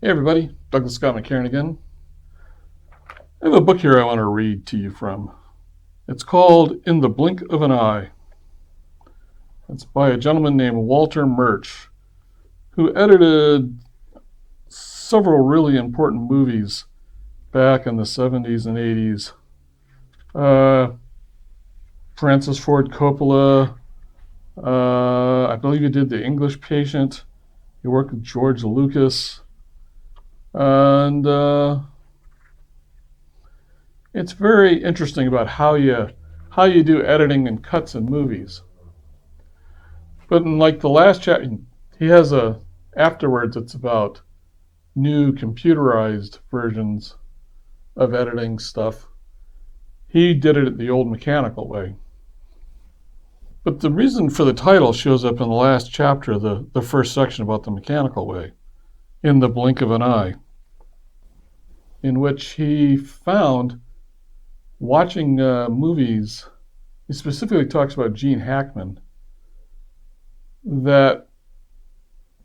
Hey everybody, Douglas Scott McCarron again. I have a book here I want to read to you from. It's called In the Blink of an Eye. It's by a gentleman named Walter Murch, who edited several really important movies back in the 70s and 80s. Francis Ford Coppola, I believe he did The English Patient. He worked with George Lucas. And it's very interesting about how you do editing and cuts in movies. But in like the last chapter, he has afterwards it's about new computerized versions of editing stuff. He did it the old mechanical way. But the reason for the title shows up in the last chapter, the first section about the mechanical way, In the Blink of an Eye, in which he found watching movies, he specifically talks about Gene Hackman, that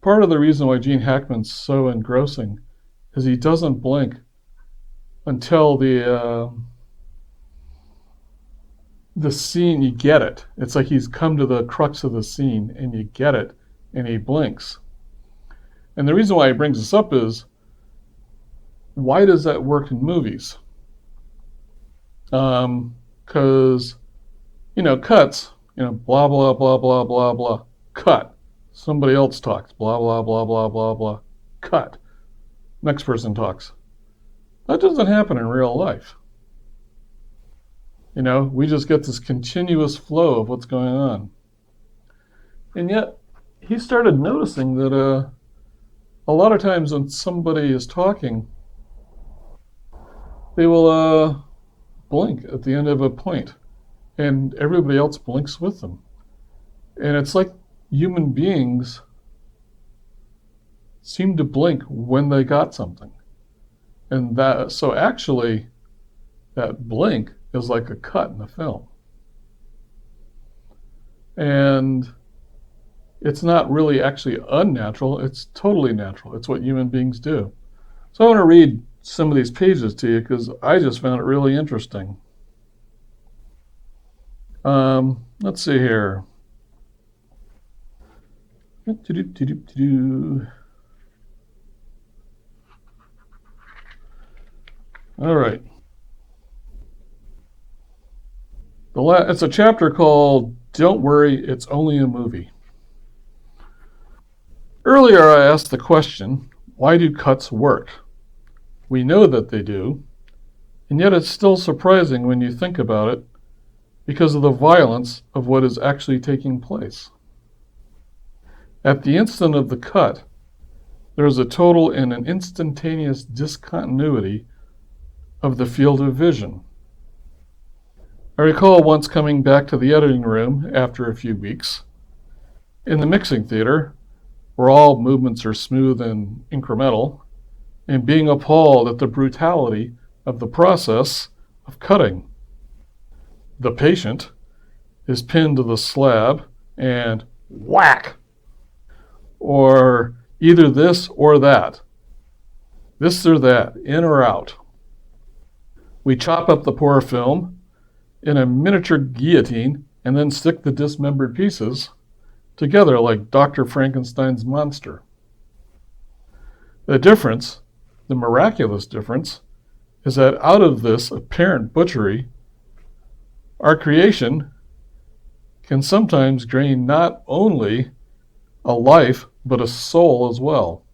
part of the reason why Gene Hackman's so engrossing is he doesn't blink until the scene, you get it. It's like he's come to the crux of the scene and you get it and he blinks. And the reason why he brings this up is, why does that work in movies? Because, cuts, blah, blah, blah, blah, blah, blah, cut. Somebody else talks, blah, blah, blah, blah, blah, blah, cut. Next person talks. That doesn't happen in real life. We just get this continuous flow of what's going on. And yet, he started noticing that a lot of times when somebody is talking, they will blink at the end of a point, and everybody else blinks with them. And it's like human beings seem to blink when they got something. And so actually, that blink is like a cut in the film. And it's not really actually unnatural, it's totally natural. It's what human beings do. So I want to read some of these pages to you because I just found it really interesting. Let's see here. All right. It's a chapter called Don't Worry, It's Only a Movie. Earlier I asked the question, why do cuts work? We know that they do, and yet it's still surprising when you think about it because of the violence of what is actually taking place. At the instant of the cut, there is a total and an instantaneous discontinuity of the field of vision. I recall once coming back to the editing room after a few weeks. In the mixing theater, where all movements are smooth and incremental, and being appalled at the brutality of the process of cutting. The patient is pinned to the slab and whack! Or either this or that. This or that, in or out. We chop up the poor film in a miniature guillotine and then stick the dismembered pieces together like Dr. Frankenstein's monster. The difference, the miraculous difference, is that out of this apparent butchery, our creation can sometimes gain not only a life, but a soul as well.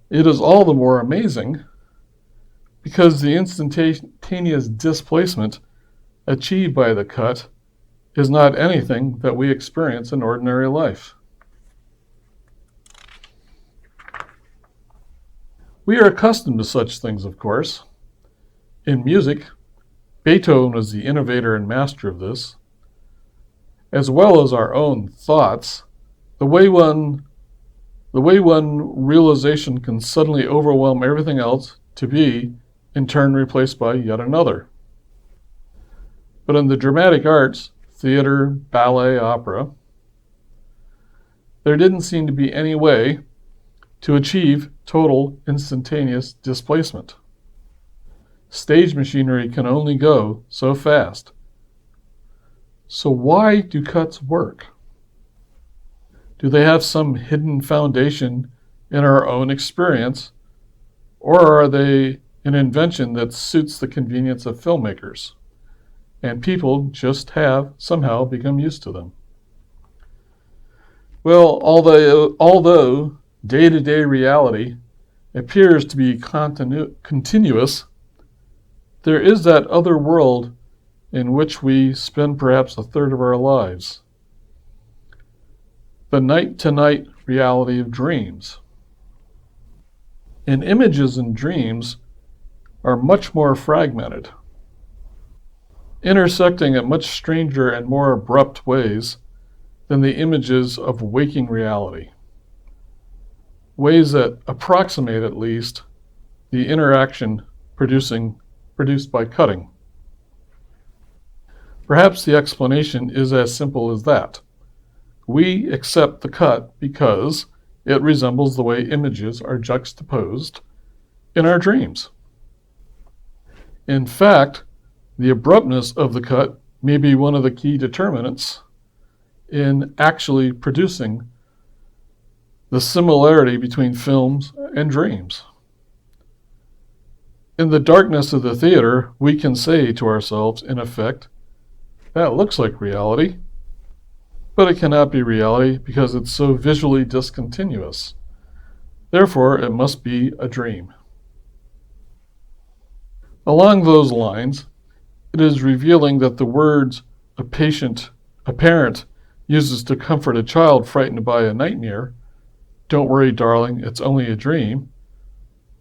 It is all the more amazing because the instantaneous displacement achieved by the cut is not anything that we experience in ordinary life. We are accustomed to such things, of course. In music, Beethoven was the innovator and master of this, as well as our own thoughts. The way one realization can suddenly overwhelm everything else to be, in turn, replaced by yet another. But in the dramatic arts, theater, ballet, opera, there didn't seem to be any way to achieve total instantaneous displacement. Stage machinery can only go so fast. So why do cuts work? Do they have some hidden foundation in our own experience, or are they an invention that suits the convenience of filmmakers, and people just have somehow become used to them? Well, although day-to-day reality appears to be continuous, there is that other world in which we spend perhaps a third of our lives. The night-to-night reality of dreams. And images and dreams are much more fragmented, intersecting at much stranger and more abrupt ways than the images of waking reality. Ways that approximate, at least, the interaction produced by cutting. Perhaps the explanation is as simple as that. We accept the cut because it resembles the way images are juxtaposed in our dreams. In fact, the abruptness of the cut may be one of the key determinants in actually producing the similarity between films and dreams. In the darkness of the theater, we can say to ourselves, in effect, that looks like reality, but it cannot be reality because it's so visually discontinuous. Therefore, it must be a dream. Along those lines, it is revealing that the words a parent uses to comfort a child frightened by a nightmare, "Don't worry, darling, it's only a dream,"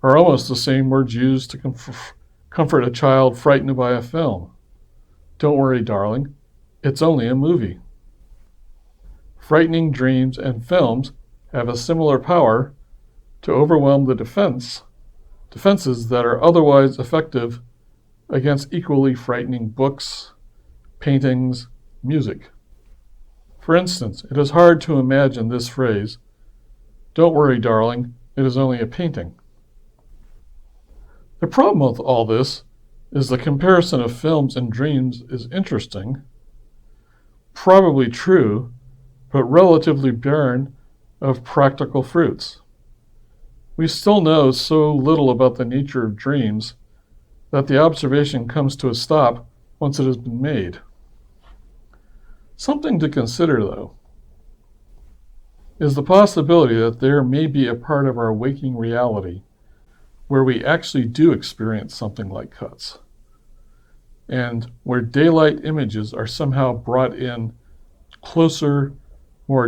are almost the same words used to comfort a child frightened by a film. "Don't worry, darling, it's only a movie." Frightening dreams and films have a similar power to overwhelm the defenses that are otherwise effective against equally frightening books, paintings, music. For instance, it is hard to imagine this phrase, "Don't worry, darling, it is only a painting." The problem with all this is the comparison of films and dreams is interesting, probably true, but relatively barren of practical fruits. We still know so little about the nature of dreams that the observation comes to a stop once it has been made. Something to consider, though, is the possibility that there may be a part of our waking reality where we actually do experience something like cuts, and where daylight images are somehow brought in closer, more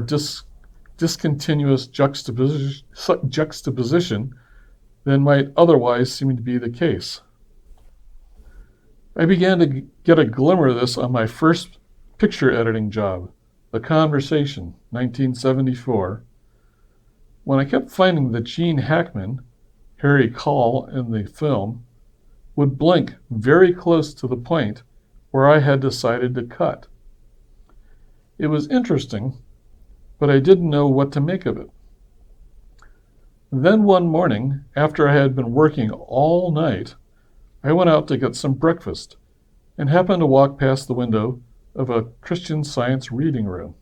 discontinuous juxtaposition than might otherwise seem to be the case. I began to get a glimmer of this on my first picture editing job, The Conversation, 1974, when I kept finding that Gene Hackman, Harry Call in the film, would blink very close to the point where I had decided to cut. It was interesting, but I didn't know what to make of it. Then one morning, after I had been working all night, I went out to get some breakfast and happened to walk past the window of a Christian Science reading room,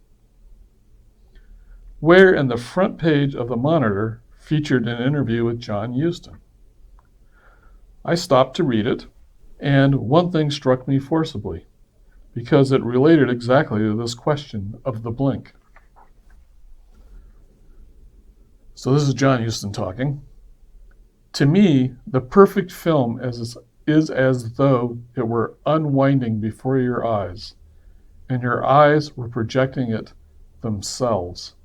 where in the front page of the Monitor featured an interview with John Huston. I stopped to read it, and one thing struck me forcibly, because it related exactly to this question of the blink. So this is John Huston talking. "To me, the perfect film is as though it were unwinding before your eyes, and your eyes were projecting it themselves,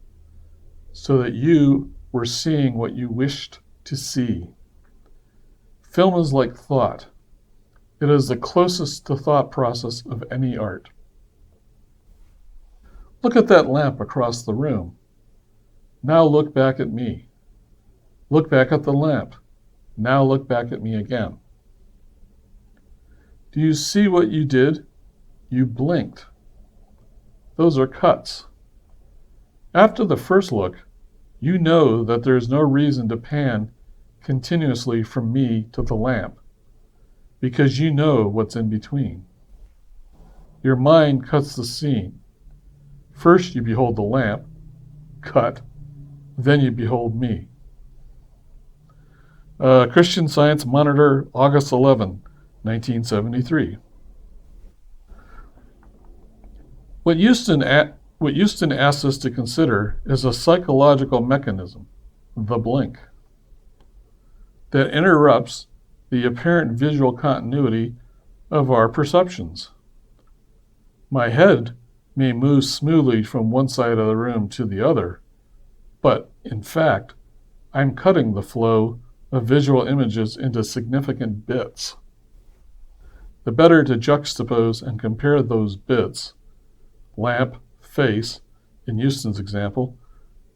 so that you were seeing what you wished to see. Film is like thought. It is the closest to thought process of any art. Look at that lamp across the room. Now look back at me. Look back at the lamp. Now look back at me again. Do you see what you did? You blinked. Those are cuts. After the first look, You know that there is no reason to pan continuously from me to the lamp, because you know what's in between. Your mind cuts the scene. First you behold the lamp, cut, then you behold me. Christian Science Monitor, August 11, 1973. What Houston asks us to consider is a psychological mechanism, the blink, that interrupts the apparent visual continuity of our perceptions. My head may move smoothly from one side of the room to the other, but in fact, I'm cutting the flow of visual images into significant bits. The better to juxtapose and compare those bits, lamp, face, in Houston's example,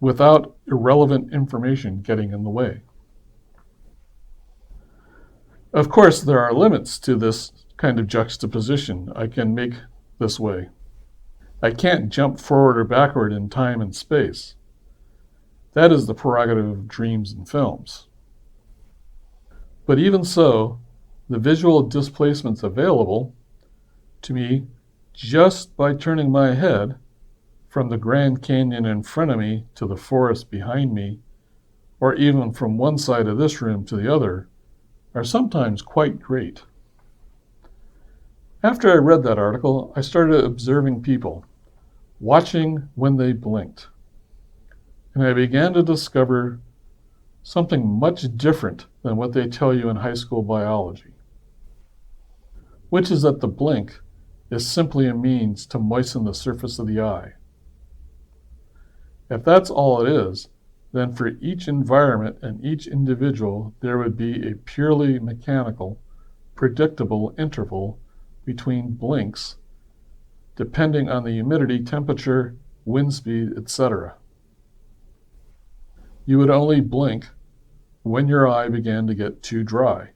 without irrelevant information getting in the way. Of course, there are limits to this kind of juxtaposition I can make this way. I can't jump forward or backward in time and space. That is the prerogative of dreams and films. But even so, the visual displacements available to me just by turning my head from the Grand Canyon in front of me to the forest behind me, or even from one side of this room to the other, are sometimes quite great. After I read that article, I started observing people, watching when they blinked. And I began to discover something much different than what they tell you in high school biology, which is that the blink is simply a means to moisten the surface of the eye. If that's all it is, then for each environment and each individual, there would be a purely mechanical, predictable interval between blinks, depending on the humidity, temperature, wind speed, etc. You would only blink when your eye began to get too dry,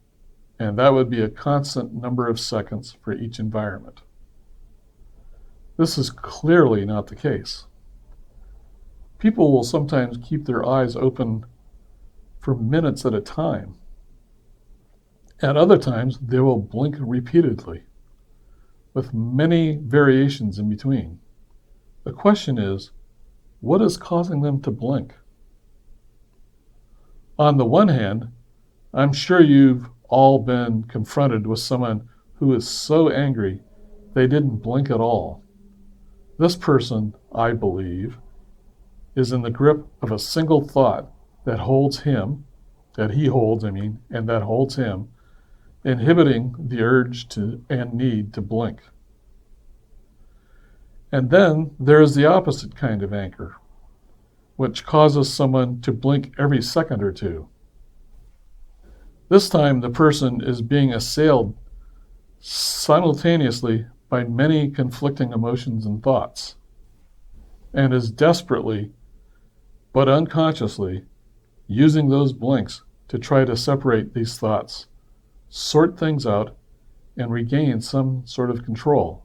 and that would be a constant number of seconds for each environment. This is clearly not the case. People will sometimes keep their eyes open for minutes at a time. At other times, they will blink repeatedly, with many variations in between. The question is, what is causing them to blink? On the one hand, I'm sure you've all been confronted with someone who is so angry they didn't blink at all. This person, I believe, is in the grip of a single thought that holds him, and that holds him, inhibiting the urge to and need to blink. And then there is the opposite kind of anchor, which causes someone to blink every second or two. This time the person is being assailed simultaneously by many conflicting emotions and thoughts, and is desperately, but unconsciously, using those blinks to try to separate these thoughts, sort things out, and regain some sort of control.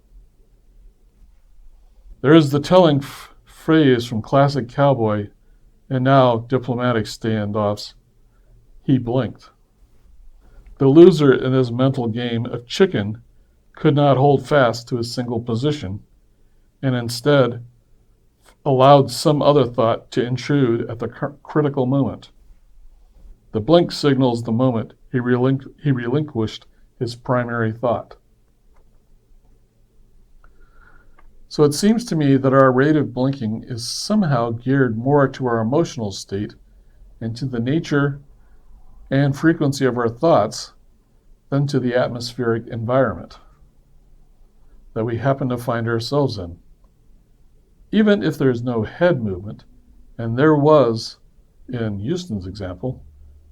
There is the telling phrase from classic cowboy and now diplomatic standoffs, "He blinked." The loser in his mental game of chicken could not hold fast to a single position, and instead allowed some other thought to intrude at the critical moment. The blink signals the moment he relinquished his primary thought. So it seems to me that our rate of blinking is somehow geared more to our emotional state and to the nature and frequency of our thoughts than to the atmospheric environment that we happen to find ourselves in. Even if there's no head movement, and there was in Houston's example,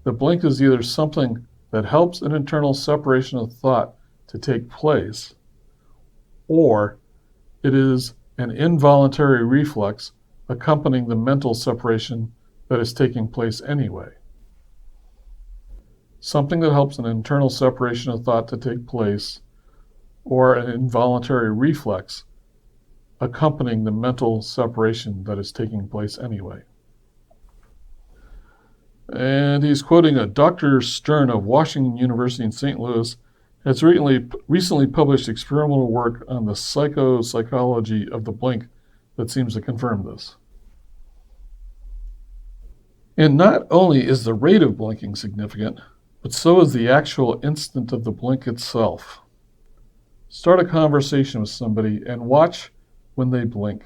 the blink is either something that helps an internal separation of thought to take place, or it is an involuntary reflex accompanying the mental separation that is taking place anyway. Something that helps an internal separation of thought to take place, or an involuntary reflex accompanying the mental separation that is taking place anyway. And he's quoting a Dr. Stern of Washington University in St. Louis has recently published experimental work on the psychology of the blink that seems to confirm this. And not only is the rate of blinking significant, but so is the actual instant of the blink itself. Start a conversation with somebody and watch when they blink.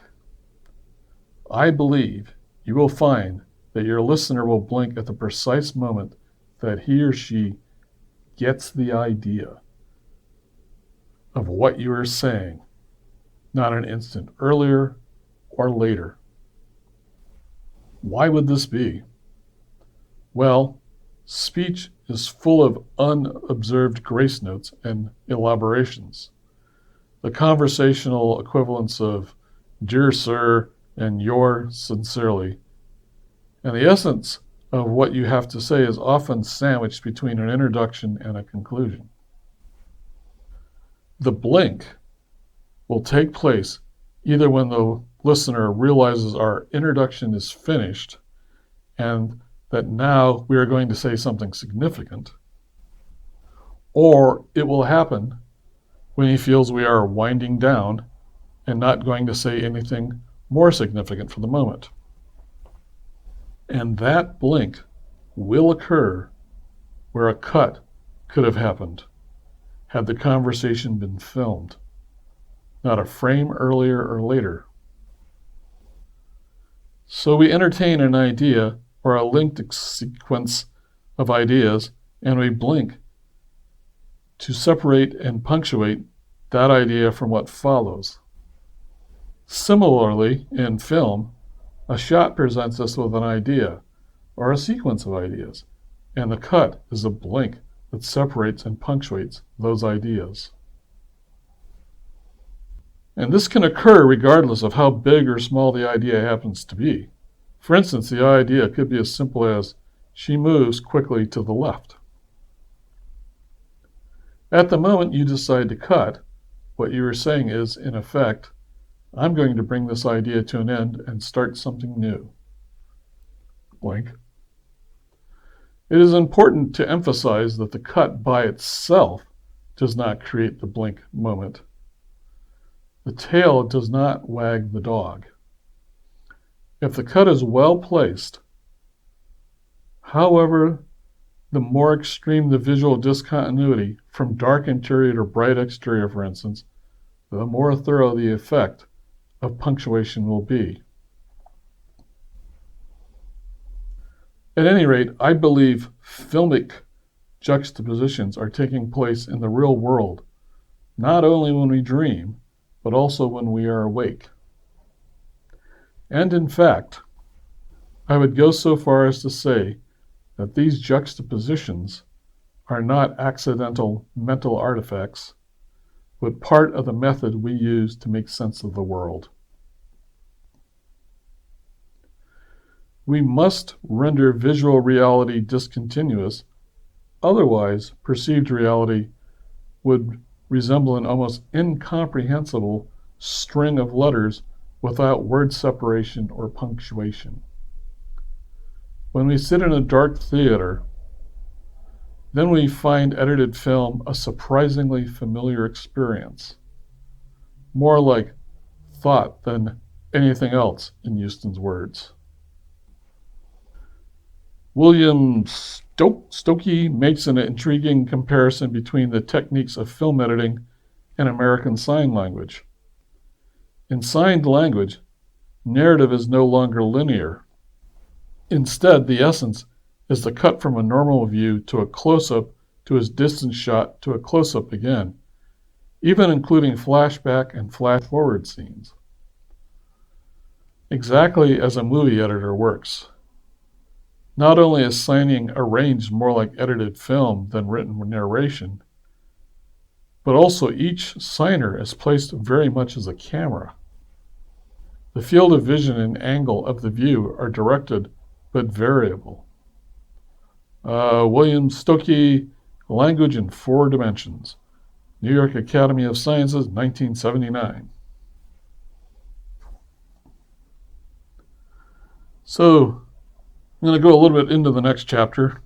I believe you will find that your listener will blink at the precise moment that he or she gets the idea of what you are saying, not an instant earlier or later. Why would this be? Well, speech is full of unobserved grace notes and elaborations. The conversational equivalents of dear sir and yours sincerely. And the essence of what you have to say is often sandwiched between an introduction and a conclusion. The blink will take place either when the listener realizes our introduction is finished and that now we are going to say something significant, or it will happen when he feels we are winding down and not going to say anything more significant for the moment. And that blink will occur where a cut could have happened had the conversation been filmed, not a frame earlier or later. So we entertain an idea or a linked sequence of ideas, and we blink to separate and punctuate that idea from what follows. Similarly, in film, a shot presents us with an idea or a sequence of ideas, and the cut is a blink that separates and punctuates those ideas. And this can occur regardless of how big or small the idea happens to be. For instance, the idea could be as simple as, she moves quickly to the left. At the moment you decide to cut, what you are saying is, in effect, I'm going to bring this idea to an end and start something new. Blink. It is important to emphasize that the cut by itself does not create the blink moment. The tail does not wag the dog. If the cut is well placed, however, the more extreme the visual discontinuity, from dark interior to bright exterior, for instance, the more thorough the effect of punctuation will be. At any rate, I believe filmic juxtapositions are taking place in the real world, not only when we dream, but also when we are awake. And in fact, I would go so far as to say that these juxtapositions are not accidental mental artifacts, but part of the method we use to make sense of the world. We must render visual reality discontinuous, otherwise perceived reality would resemble an almost incomprehensible string of letters without word separation or punctuation. When we sit in a dark theater, then we find edited film a surprisingly familiar experience, more like thought than anything else, in Euston's words. William Stokoe makes an intriguing comparison between the techniques of film editing and American Sign Language. In signed language, narrative is no longer linear. Instead, the essence is the cut from a normal view to a close-up to a distance shot to a close-up again, even including flashback and flash-forward scenes. Exactly as a movie editor works. Not only is signing arranged more like edited film than written narration, but also each signer is placed very much as a camera. The field of vision and angle of the view are directed but variable. William Stokoe, Language in Four Dimensions, New York Academy of Sciences, 1979. So, I'm going to go a little bit into the next chapter.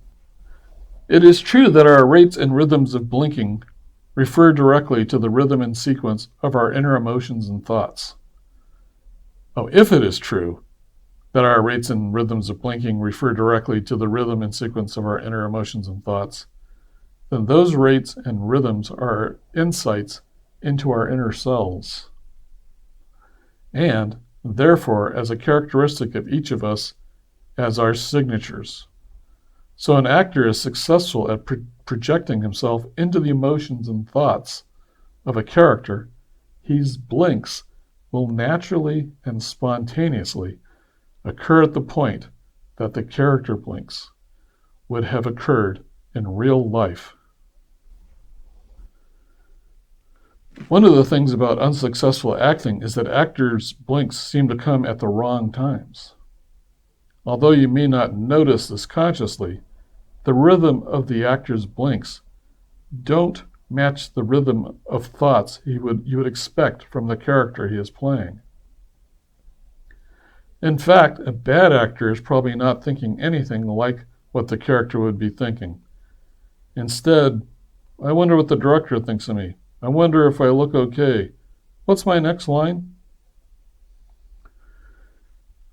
It is true that our rates and rhythms of blinking refer directly to the rhythm and sequence of our inner emotions and thoughts. Oh, if it is true that our rates and rhythms of blinking refer directly to the rhythm and sequence of our inner emotions and thoughts, then those rates and rhythms are insights into our inner selves. And, therefore, as a characteristic of each of us, as our signatures. So an actor is successful at projecting himself into the emotions and thoughts of a character. His blinks will naturally and spontaneously occur at the point that the character blinks would have occurred in real life. One of the things about unsuccessful acting is that actors' blinks seem to come at the wrong times. Although you may not notice this consciously, the rhythm of the actor's blinks don't match the rhythm of thoughts you would expect from the character he is playing. In fact, a bad actor is probably not thinking anything like what the character would be thinking. Instead, I wonder what the director thinks of me. I wonder if I look okay. What's my next line?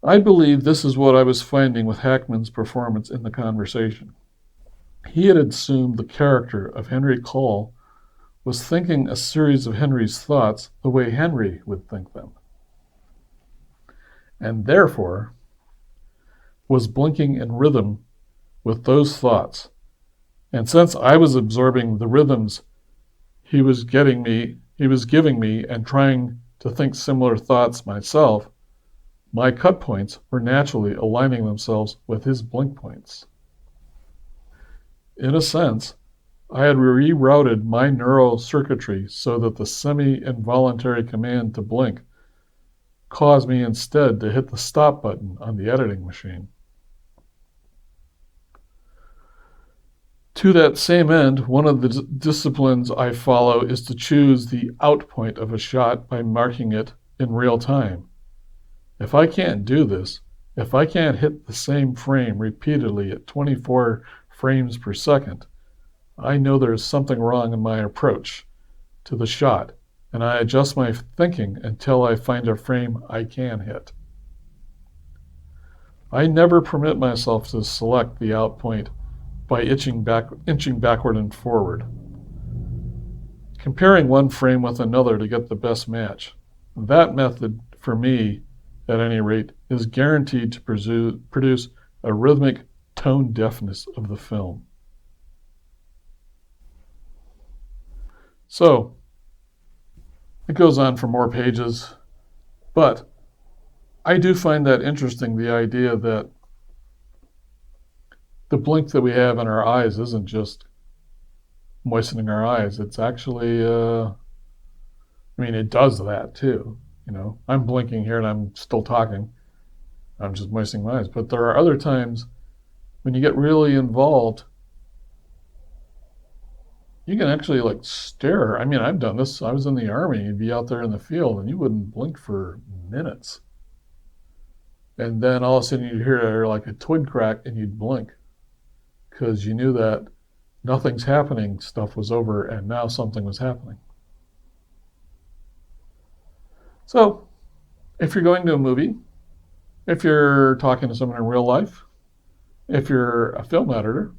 I believe this is what I was finding with Hackman's performance in The Conversation. He had assumed the character of Henry Cole was thinking a series of Henry's thoughts the way Henry would think them, and therefore was blinking in rhythm with those thoughts. And since I was absorbing the rhythms he was giving me and trying to think similar thoughts myself, my cut points were naturally aligning themselves with his blink points. In a sense, I had rerouted my neural circuitry so that the semi-involuntary command to blink caused me instead to hit the stop button on the editing machine. To that same end, one of the disciplines I follow is to choose the out point of a shot by marking it in real time. If I can't do this, if I can't hit the same frame repeatedly at 24 frames per second, I know there's something wrong in my approach to the shot, and I adjust my thinking until I find a frame I can hit. I never permit myself to select the out point by inching backward and forward, comparing one frame with another to get the best match. That method, for me, at any rate, is guaranteed to produce a rhythmic tone deafness of the film. So, it goes on for more pages, but I do find that interesting, the idea that the blink that we have in our eyes isn't just moistening our eyes. It's actually, it does that too. I'm blinking here and I'm still talking. I'm just moistening my eyes. But there are other times when you get really involved, you can actually stare. I've done this. I was in the Army. You'd be out there in the field and you wouldn't blink for minutes. And then all of a sudden you'd hear like a twig crack and you'd blink because you knew that nothing's happening, stuff was over, and now something was happening. So, if you're going to a movie, if you're talking to someone in real life, if you're a film editor,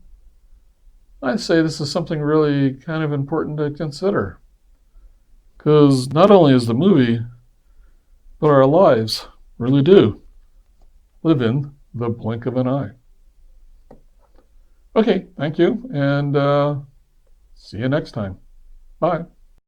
I'd say this is something really kind of important to consider. Because not only is the movie, but our lives really do live in the blink of an eye. Okay, thank you, and see you next time. Bye.